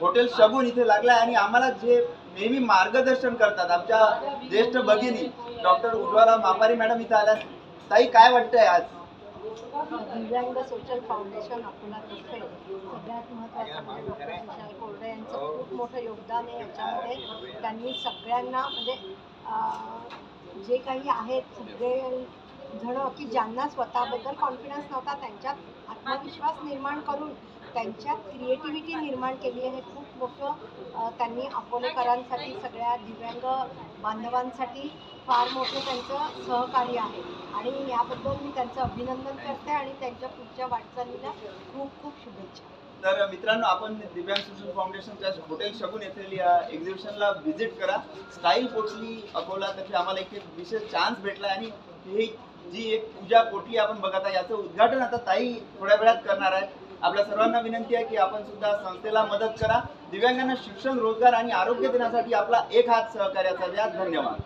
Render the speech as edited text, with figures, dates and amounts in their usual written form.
Hotel शगुन इथे लागलाय आणि आम्हाला जे नेहमी मार्गदर्शन करतात आमच्या ज्येष्ठ भगिनी डॉक्टर उज्ज्वला मापारी मॅडम इथे आल्या. ताई काय वाटतंय आज? दिव्यांग सोशल फाउंडेशन अकोलातर्फे सगळ्यात महत्त्वाचं म्हणजे डॉक्टर विशाल कोरडे यांचं खूप मोठं योगदान आहे याच्यामध्ये. त्यांनी सगळ्यांना म्हणजे जे काही आहेत सगळे जण की ज्यांना स्वतःबद्दल कॉन्फिडन्स नव्हता त्यांच्यात आत्मविश्वास निर्माण करून त्यांच्यात क्रिएटिव्हिटी निर्माण केली आहे. खूप मोठं त्यांनी अकोलेकरांसाठी सगळ्या दिव्यांग बांधवांसाठी फार मोठं त्यांचं सहकार्य आहे आणि याबद्दल मी त्यांचं अभिनंदन करते आणि त्यांच्या पुढच्या वाटचालीला खूप खूप शुभेच्छा. तर मित्रांनो, आपण दिव्यांग सोशल फाउंडेशनच्या हॉटेल शगुन येथील या एक्झिबिशनला व्हिजिट करा. स्टाईल पोचली अकोला तर्फे आम्हाला एक विशेष चान्स भेटला आणि ही जी एक पूजा पोटली आपण बघत आहे याचं उद्घाटन आता ताई थोड्या वेळात करणार आहेत. आपल्या सर्वांना विनंती आहे की आपण सुद्धा संस्थेला मदत करा. दिव्यांगांना शिक्षण, रोजगार आणि आरोग्य देण्यासाठी आपला एक हात सहकार्याचा द्या. धन्यवाद.